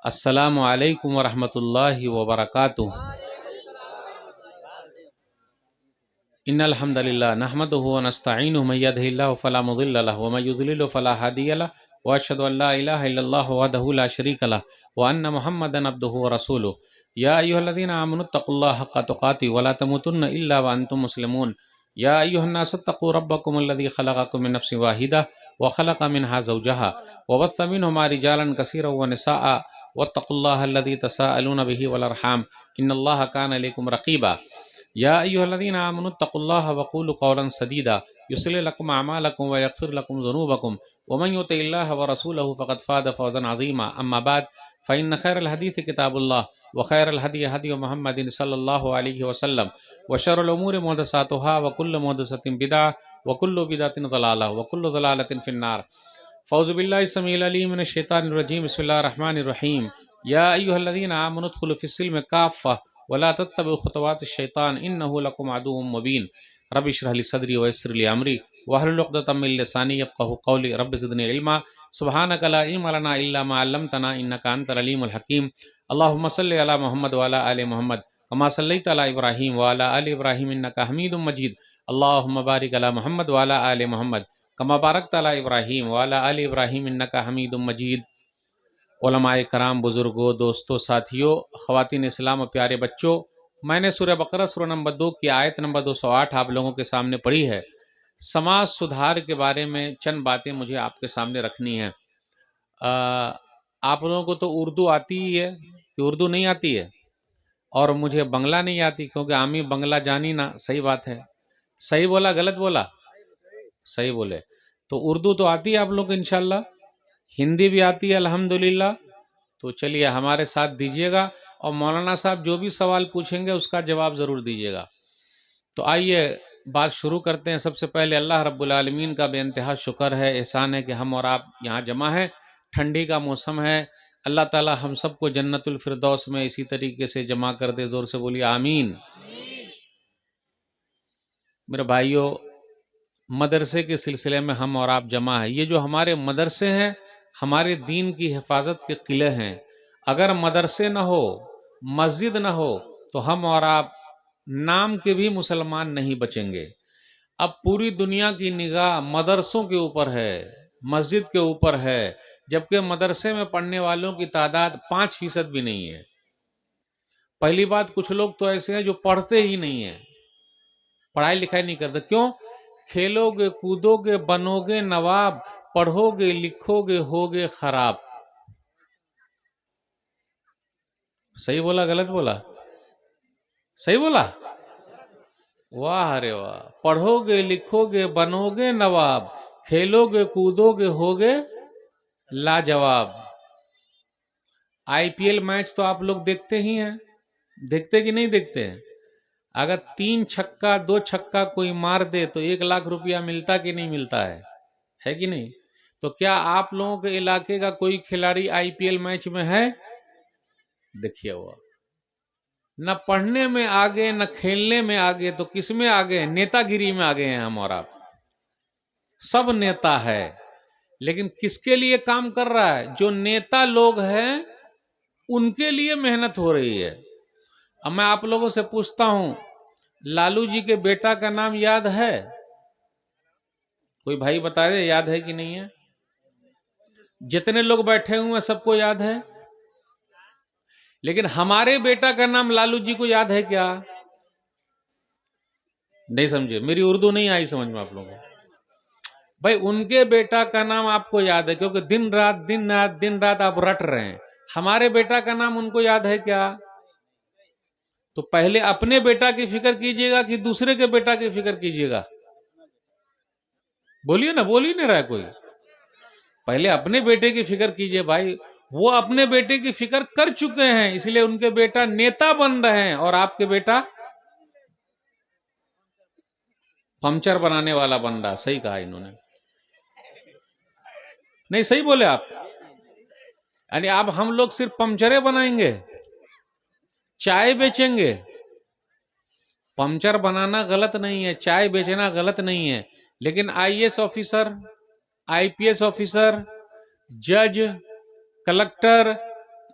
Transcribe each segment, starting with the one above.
السلام علیکم ورحمۃ اللہ وبرکاتہ۔ ان الحمد للہ نحمدہ ونستعینہ من یہدہ اللہ فلا مضل لہ ومن یضلل فلا ہادی لہ واشہد ان لا الہ الا اللہ وحدہ لا شریک لہ وان محمدا عبدہ ورسولہ۔ یا ایھا الذین آمنوا اتقوا اللہ حق تقاتہ ولا تموتن الا وانتم مسلمون۔ یا ایھا الناس اتقوا ربکم الذی خلقکم من نفس واحدہ وخلق منها زوجہا وبث منہما رجالا کثیرا ونساء واتقوا اللہ الذی تساءلون به والارحام ان اللہ کان علیکم رقیبا۔ یا ایھا الذین آمنوا اتقوا اللہ وقولوا قولا سدیدا یصلح لکم اعمالکم ویغفر لکم ذنوبکم ومن یطع اللہ ورسولہ فقد فاز فوزا عظیما۔ اما بعد فإن خیر الحدیث کتاب اللہ وخیر الہدی ہدی محمد صلی اللہ علیہ وسلم وشر الامور محدثاتها وکل محدثۃ بدعہ وکل بدعۃ ضلالہ وکل ضلالۃ فی النار۔ فاعوذ باللہ السمیع العلیم من الشیطان الرجیم بسم اللہ الرحمن الرحیم۔ یا ایھا الذین آمنوا ادخلوا فی السلم کافۃ ولا تتبعوا خطوات الشیطان انہ لکم عدو مبین۔ رب اشرح لی صدری ویسر لی امری واحلل عقدۃ من لسانی یفقہوا قولی رب زدنی علما سبحانک لا علم لنا الا ما علمتنا انک انت العلیم الحکیم۔ اللہم صلی علی محمد وعلی آل محمد کما صلیت علی ابراہیم وعلی آل ابراہیم انک حمید مجید۔ اللہم بارک علی محمد وعلی آل محمد کما بارکت علی ابراہیم وعلی آل ابراہیم انک حمید مجید۔ علماء کرام، بزرگوں، دوستوں، ساتھیوں، خواتین اسلام و پیارے بچوں، میں نے سورہ بقرہ سورہ نمبر 2 کی آیت نمبر 208 آپ لوگوں کے سامنے پڑھی ہے۔ سماج سدھار کے بارے میں چند باتیں مجھے آپ کے سامنے رکھنی ہیں۔ آپ لوگوں کو تو اردو آتی ہی ہے کہ اردو نہیں آتی ہے؟ اور مجھے بنگلہ نہیں آتی کیونکہ عامی بنگلہ جانی نا۔ صحیح بات ہے، صحیح بولا غلط بولا؟ صحیح بولے۔ تو اردو تو آتی ہے آپ لوگ کو انشاءاللہ، ہندی بھی آتی ہے الحمدللہ۔ تو چلیے ہمارے ساتھ دیجیے گا، اور مولانا صاحب جو بھی سوال پوچھیں گے اس کا جواب ضرور دیجیے گا۔ تو آئیے بات شروع کرتے ہیں۔ سب سے پہلے اللہ رب العالمین کا بے انتہا شکر ہے، احسان ہے کہ ہم اور آپ یہاں جمع ہیں۔ ٹھنڈی کا موسم ہے، اللہ تعالی ہم سب کو جنت الفردوس میں اسی طریقے سے جمع کر دے۔ زور سے بولیے آمین۔ میرے بھائیوں، مدرسے کے سلسلے میں ہم اور آپ جمع ہیں۔ یہ جو ہمارے مدرسے ہیں ہمارے دین کی حفاظت کے قلعے ہیں۔ اگر مدرسے نہ ہو، مسجد نہ ہو تو ہم اور آپ نام کے بھی مسلمان نہیں بچیں گے۔ اب پوری دنیا کی نگاہ مدرسوں کے اوپر ہے، مسجد کے اوپر ہے، جبکہ مدرسے میں پڑھنے والوں کی تعداد 5% بھی نہیں ہے۔ پہلی بات، کچھ لوگ تو ایسے ہیں جو پڑھتے ہی نہیں ہیں، پڑھائی لکھائی نہیں کرتے۔ کیوں؟ کھیلو گے، کودو گے، بنو گے نواب، پڑھو گے، لکھو گے، ہوگے خراب۔ صحیح بولا غلط بولا؟ صحیح بولا؟ واہ رے واہ۔ پڑھو گے، لکھو گے، بنو گے نواب، کھیلو گے، کودو گے، ہوگے لاجواب۔ IPL میچ تو آپ لوگ دیکھتے ہی ہیں، دیکھتے کہ نہیں دیکھتے ہیں؟ اگر 3 چھکا 2 چھکا کوئی مار دے تو 1 لاکھ روپیہ ملتا کہ نہیں ملتا ہے کہ نہیں؟ تو کیا آپ لوگوں کے علاقے کا کوئی کھلاڑی IPL میچ میں ہے؟ دیکھیے، وہ نہ پڑھنے میں آگے نہ کھیلنے میں آگے، تو کس میں آگے ہیں؟ نیتا گیری میں آگے ہیں ہم اور آپ۔ سب نیتا ہے، لیکن کس کے لیے کام کر رہا ہے؟ جو نیتا لوگ ہیں ان کے لیے محنت ہو رہی ہے۔ اب میں آپ لوگوں سے پوچھتا ہوں، لالو جی کے بیٹا کا نام یاد ہے؟ کوئی بھائی بتا دے یاد ہے کہ نہیں ہے؟ جتنے لوگ بیٹھے ہوئے ہیں سب کو یاد ہے، لیکن ہمارے بیٹا کا نام لالو جی کو یاد ہے کیا؟ نہیں سمجھے؟ میری اردو نہیں آئی سمجھ میں آپ لوگوں کو؟ بھائی ان کے بیٹا کا نام آپ کو یاد ہے کیونکہ دن رات آپ رٹ رہے ہیں۔ ہمارے بیٹا کا نام ان کو یاد ہے کیا؟ تو پہلے اپنے بیٹا کی فکر کیجئے گا کہ دوسرے کے بیٹا کی فکر کیجئے گا؟ بولیے نا، بول ہی نہیں رہا کوئی۔ پہلے اپنے بیٹے کی فکر کیجئے بھائی، وہ اپنے بیٹے کی فکر کر چکے ہیں، اس لیے ان کے بیٹا نیتا بن رہے ہیں، اور آپ کے بیٹا پنچر بنانے والا بن رہا۔ صحیح کہا انہوں نے، نہیں صحیح بولے آپ؟ یعنی اب ہم لوگ صرف پنچریں بنائیں گے، چائے بیچیں گے؟ پنچر بنانا غلط نہیں ہے، چائے بیچنا غلط نہیں ہے، لیکن IAS آفیسر، IPS آفیسر، جج، کلکٹر،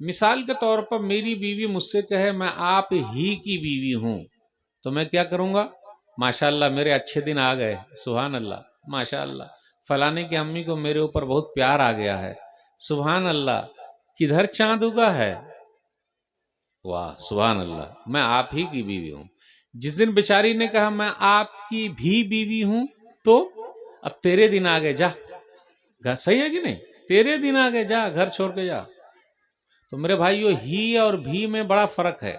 مثال کے طور پر میری بیوی مجھ سے کہے میں آپ ہی کی بیوی ہوں، تو میں کیا کروں گا؟ ماشاء اللہ میرے اچھے دن آ گئے، سبحان اللہ، ماشاء اللہ فلانے کی امی کو میرے اوپر بہت پیار آ گیا ہے، سبحان اللہ، کدھر چاند اگا ہے، واہ سبحان اللہ، میں آپ ہی کی بیوی ہوں۔ جس دن بیچاری نے کہا میں آپ کی بھی بیوی ہوں، تو اب تیرے دن آگے جا، صحیح ہے کہ نہیں؟ تیرے دن آگے جا، گھر چھوڑ کے جا۔ تو میرے بھائیو ہی اور بھی میں بڑا فرق ہے،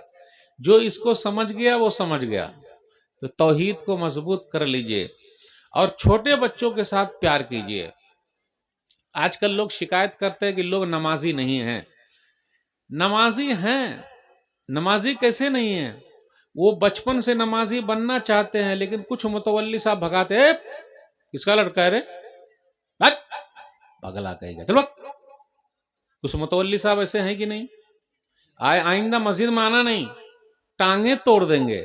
جو اس کو سمجھ گیا وہ سمجھ گیا۔ تو توحید کو مضبوط کر لیجئے اور چھوٹے بچوں کے ساتھ پیار کیجئے۔ آج کل لوگ شکایت کرتے ہیں کہ لوگ نمازی نہیں ہیں۔ نمازی ہیں، نمازی کیسے نہیں ہیں؟ وہ بچپن سے نمازی بننا چاہتے ہیں، لیکن کچھ متولی صاحب بھگاتے ہیں، کس کا لڑکا ہے رے؟ پگلا کہے گا، چلو۔ کچھ متولی صاحب ایسے ہیں کہ نہیں؟ آئندہ مسجد میں آنا نہیں، ٹانگیں توڑ دیں گے۔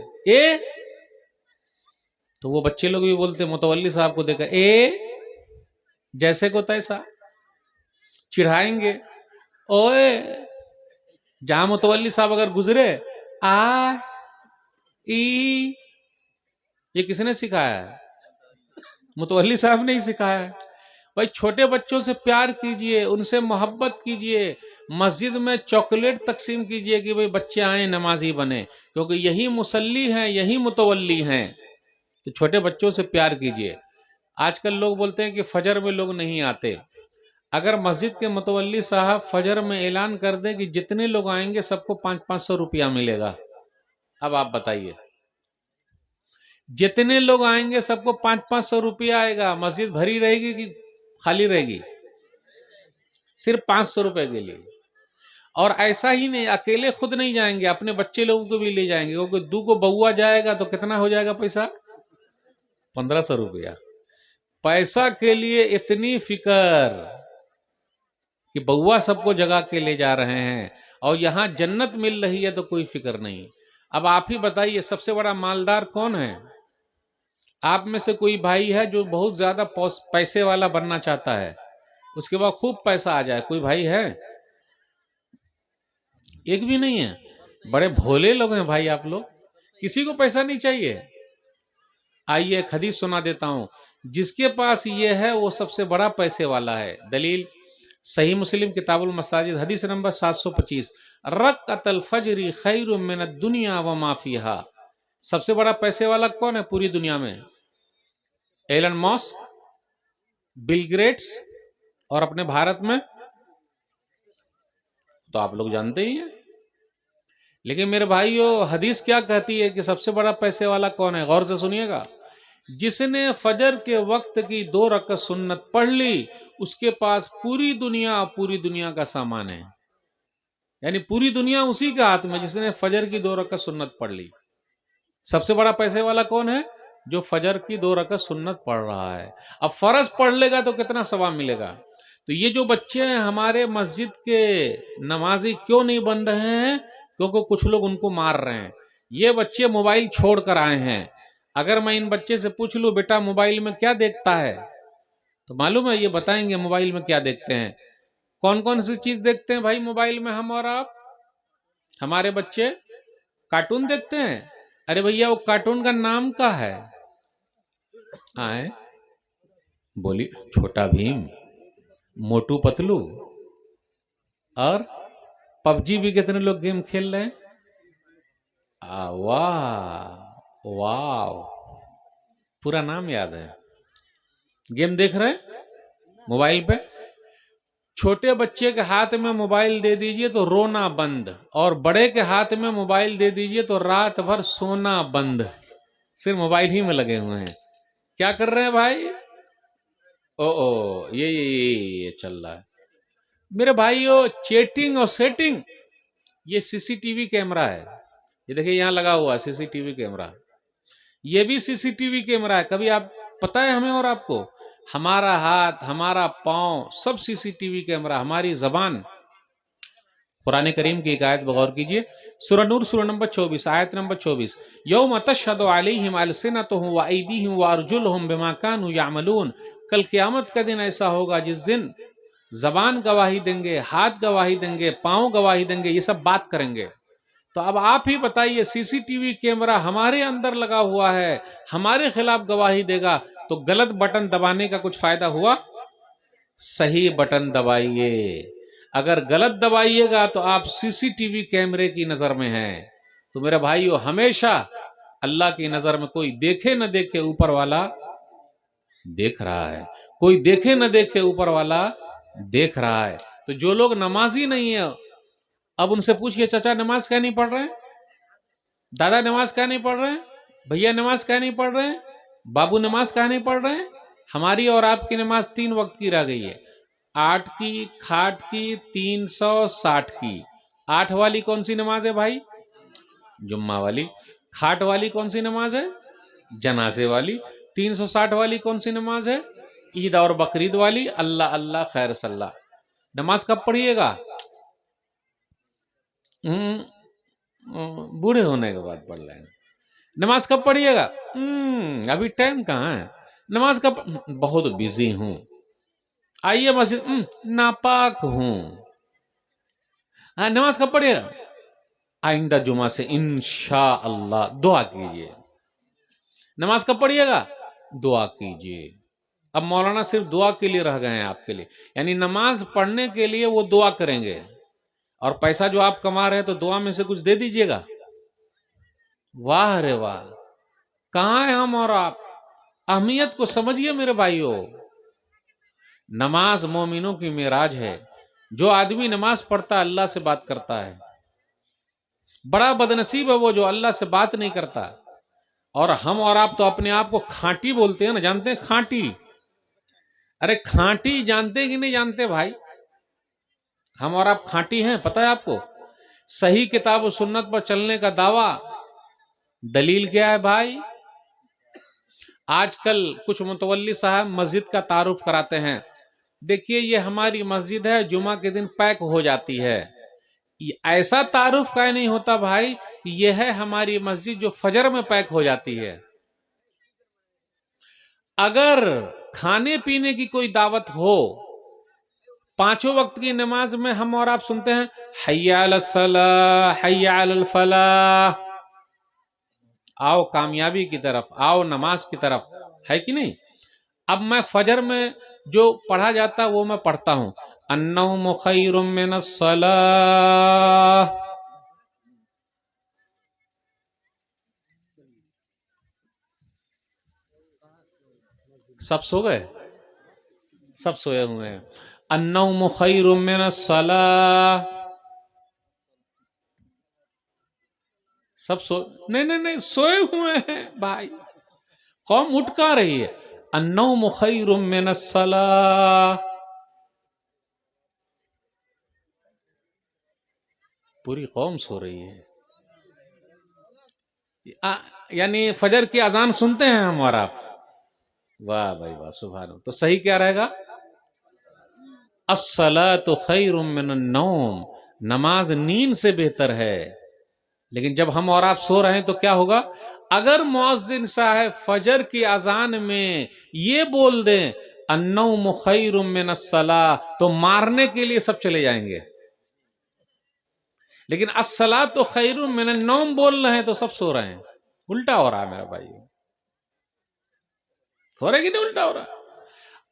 تو وہ بچے لوگ بھی بولتے متولی صاحب کو دیکھا جیسے کو تیسا، چڑھائیں گے۔ اوئے جہاں متولی صاحب اگر گزرے یہ کس نے سکھایا ہے؟ متولی صاحب نے ہی سکھایا ہے۔ بھائی چھوٹے بچوں سے پیار کیجئے، ان سے محبت کیجئے، مسجد میں چاکلیٹ تقسیم کیجئے کہ بھائی بچے آئیں نمازی بنے، کیونکہ یہی مصلی ہیں، یہی متولی ہیں۔ تو چھوٹے بچوں سے پیار کیجئے۔ آج کل لوگ بولتے ہیں کہ فجر میں لوگ نہیں آتے۔ اگر مسجد کے متولی صاحب فجر میں اعلان کر دیں کہ جتنے لوگ آئیں گے سب کو 500 روپیہ ملے گا، اب آپ بتائیے، جتنے لوگ آئیں گے سب کو 500 روپیہ آئے گا، مسجد بھری رہے گی کہ خالی رہے گی؟ صرف 500 روپے کے لیے۔ اور ایسا ہی نہیں، اکیلے خود نہیں جائیں گے، اپنے بچے لوگوں کو بھی لے جائیں گے، کیونکہ 2 کو بوا جائے گا تو کتنا ہو جائے گا پیسہ؟ 1500 روپیہ۔ پیسہ کے لیے اتنی فکر کہ بوا سب کو جگہ کے لے جا رہے ہیں، اور یہاں جنت مل رہی ہے تو کوئی فکر نہیں۔ اب آپ ہی بتائیے سب سے بڑا مالدار کون ہے؟ آپ میں سے کوئی بھائی ہے جو بہت زیادہ پیسے والا بننا چاہتا ہے، اس کے بعد خوب پیسہ آ جائے؟ کوئی بھائی ہے؟ ایک بھی نہیں ہے۔ بڑے بھولے لوگ ہیں بھائی آپ لوگ، کسی کو پیسہ نہیں چاہیے۔ آئیے ایک حدیث سنا دیتا ہوں، جس کے پاس یہ ہے وہ سب سے بڑا پیسے والا ہے۔ دلیل صحیح مسلم کتاب المساجد حدیث نمبر 725، رکعت الفجر خیر من الدنیا وما فیہا۔ سب سے بڑا پیسے والا کون ہے پوری دنیا میں؟ ایلن ماسک، بل گیٹس، اور اپنے بھارت میں تو آپ لوگ جانتے ہی ہیں۔ لیکن میرے بھائیو حدیث کیا کہتی ہے کہ سب سے بڑا پیسے والا کون ہے؟ غور سے سنیے گا، جس نے فجر کے وقت کی 2 رکعت سنت پڑھ لی، اس کے پاس پوری دنیا کا سامان ہے۔ یعنی پوری دنیا اسی کے ہاتھ میں جس نے فجر کی 2 رکعت سنت پڑھ لی۔ سب سے بڑا پیسے والا کون ہے؟ جو فجر کی 2 رکعت سنت پڑھ رہا ہے۔ اب فرض پڑھ لے گا تو کتنا ثواب ملے گا؟ تو یہ جو بچے ہیں ہمارے مسجد کے نمازی کیوں نہیں بن رہے ہیں؟ کیونکہ کچھ لوگ ان کو مار رہے ہیں۔ یہ بچے موبائل چھوڑ کر آئے ہیں۔ اگر میں ان بچے سے پوچھ لوں بیٹا موبائل میں کیا دیکھتا ہے، تو معلوم ہے یہ بتائیں گے موبائل میں کیا دیکھتے ہیں۔ کون کون سی چیز دیکھتے ہیں بھائی موبائل میں ہم اور آپ؟ ہمارے بچے کارٹون دیکھتے ہیں۔ ارے بھیا وہ کارٹون کا نام کیا ہے؟ بولی چھوٹا بھیم، موٹو پتلو، اور پب جی بھی کتنے لوگ گیم کھیل رہے ہیں۔ واہ پورا نام یاد ہے، گیم دیکھ رہے موبائل پہ۔ چھوٹے بچے کے ہاتھ میں موبائل دے دیجئے تو رونا بند، اور بڑے کے ہاتھ میں موبائل دے دیجئے تو رات بھر سونا بند، صرف موبائل ہی میں لگے ہوئے ہیں۔ کیا کر رہے ہیں بھائی؟ یہ چل رہا ہے میرے بھائیو، چیٹنگ اور سیٹنگ۔ یہ سی سی ٹی وی کیمرہ ہے، یہ دیکھیں یہاں لگا ہوا ہے سی سی ٹی وی کیمرہ، یہ بھی سی سی ٹی وی کیمرہ ہے۔ کبھی آپ پتہ ہے ہمیں اور آپ کو، ہمارا ہاتھ، ہمارا پاؤں سب سی سی ٹی وی کیمرہ، ہماری زبان۔ قرآن کریم کی ایک آیت بغور کیجئے، سورہ نور سورہ نمبر 24 آیت نمبر 24، یوم تشہد علیہم السنتہم وایدیہم وارجلہم بما کانوا یعملون۔ کل قیامت کا دن ایسا ہوگا جس دن زبان گواہی دیں گے، ہاتھ گواہی دیں گے، پاؤں گواہی دیں گے، یہ سب بات کریں گے. تو اب آپ ہی بتائیے، سی سی ٹی وی کیمرہ ہمارے اندر لگا ہوا ہے، ہمارے خلاف گواہی دے گا، تو غلط بٹن دبانے کا کچھ فائدہ ہوا؟ صحیح بٹن دبائیے. اگر غلط دبائیے گا تو آپ سی سی ٹی وی کیمرے کی نظر میں ہیں. تو میرے بھائیو، ہمیشہ اللہ کی نظر میں کوئی دیکھے نہ دیکھے اوپر والا دیکھ رہا ہے، کوئی دیکھے نہ دیکھے اوپر والا دیکھ رہا ہے. تو جو لوگ نمازی نہیں ہیں، اب ان سے پوچھئے چچا نماز کیا نہیں پڑھ رہے ہیں، دادا نماز کیا نہیں پڑھ رہے ہیں، بھیا نماز کیا نہیں پڑھ رہے ہیں، بابو نماز کیا نہیں پڑھ رہے ہیں. ہماری اور آپ کی نماز 3 وقت کی رہ گئی ہے، 8 کی، کھاٹ کی، 360 کی. 8 والی کون سی نماز ہے بھائی؟ جمعہ والی. کھاٹ والی کون سی نماز ہے؟ جنازے والی. 360 والی کون سی نماز ہے؟ عید اور بقرعید والی. اللہ اللہ خیر صلی اللہ. نماز کب پڑھیے گا؟ بوڑھے ہونے کے بعد پڑھ لیں گے. نماز کب پڑھیے گا؟ ابھی ٹائم کہاں ہے. نماز کب؟ بہت بزی ہوں. آئیے مسجد. ناپاک ہوں. نماز کب پڑھیے گا؟ آئندہ جمعہ سے انشاءاللہ. دعا کیجئے. نماز کب پڑھیے گا؟ دعا کیجئے. اب مولانا صرف دعا کے لیے رہ گئے ہیں آپ کے لیے، یعنی نماز پڑھنے کے لیے وہ دعا کریں گے، اور پیسہ جو آپ کما رہے ہیں تو دعا میں سے کچھ دے دیجئے گا. واہ رے واہ، کہاں ہیں ہم اور آپ؟ اہمیت کو سمجھیے میرے بھائیو. نماز مومنوں کی معراج ہے. جو آدمی نماز پڑھتا اللہ سے بات کرتا ہے. بڑا بدنصیب ہے وہ جو اللہ سے بات نہیں کرتا. اور ہم اور آپ تو اپنے آپ کو کھانٹی بولتے ہیں نا، جانتے ہیں کھانٹی؟ ارے کھانٹی جانتے ہیں کہ نہیں جانتے بھائی؟ ہم اور آپ کھانٹی ہیں، پتہ ہے آپ کو؟ صحیح کتاب و سنت پر چلنے کا دعویٰ، دلیل کیا ہے بھائی؟ آج کل کچھ متولی صاحب مسجد کا تعارف کراتے ہیں. دیکھیے یہ ہماری مسجد ہے، جمعہ کے دن پیک ہو جاتی ہے. ایسا تعارف کا نہیں ہوتا بھائی، یہ ہے ہماری مسجد جو فجر میں پیک ہو جاتی ہے. اگر کھانے پینے کی کوئی دعوت ہو، 5 وقت کی نماز میں ہم اور آپ سنتے ہیں حی علی الصلاح، حی علی الفلاح. آؤ کامیابی کی طرف، آؤ نماز کی طرف، ہے کہ نہیں؟ اب میں فجر میں جو پڑھا جاتا وہ میں پڑھتا ہوں، النوم خیر من الصلاح. سب سو گئے؟ سب سوئے ہوئے ہیں. النوم خیر من الصلاح. سب نہیں سوئے ہوئے ہیں بھائی. قوم اٹھ کہاں رہی ہے؟ النوم خیر من الصلاح. پوری قوم سو رہی ہے. یعنی فجر کی اذان سنتے ہیں ہم اور آپ. واہ بھائی واہ، سبحان اللہ. تو صحیح کیا رہے گا؟ الصلاۃ خیر من النوم. نماز نیند سے بہتر ہے. لیکن جب ہم اور آپ سو رہے ہیں تو کیا ہوگا؟ اگر مؤذن صاحب فجر کی اذان میں یہ بول دیں النوم خیر من الصلاۃ، تو مارنے کے لیے سب چلے جائیں گے. لیکن الصلاۃ خیر من النوم بول رہے ہیں تو سب سو رہے ہیں. الٹا ہو رہا ہے میرا بھائی. ہو رہا ہے کہ نہیں الٹا ہو رہا؟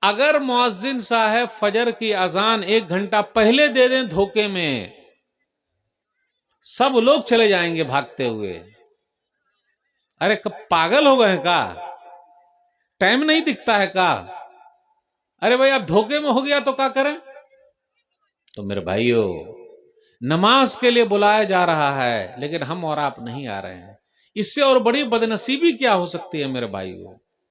اگر مؤذن صاحب فجر کی اذان 1 گھنٹہ پہلے دے دیں دھوکے میں، سب لوگ چلے جائیں گے بھاگتے ہوئے. ارے پاگل ہو گئے کا؟ ٹائم نہیں دکھتا ہے کا؟ ارے بھائی اب دھوکے میں ہو گیا تو کیا کریں؟ تو میرے بھائیو، نماز کے لیے بلایا جا رہا ہے لیکن ہم اور آپ نہیں آ رہے ہیں. اس سے اور بڑی بدنصیبی کیا ہو سکتی ہے میرے بھائیو؟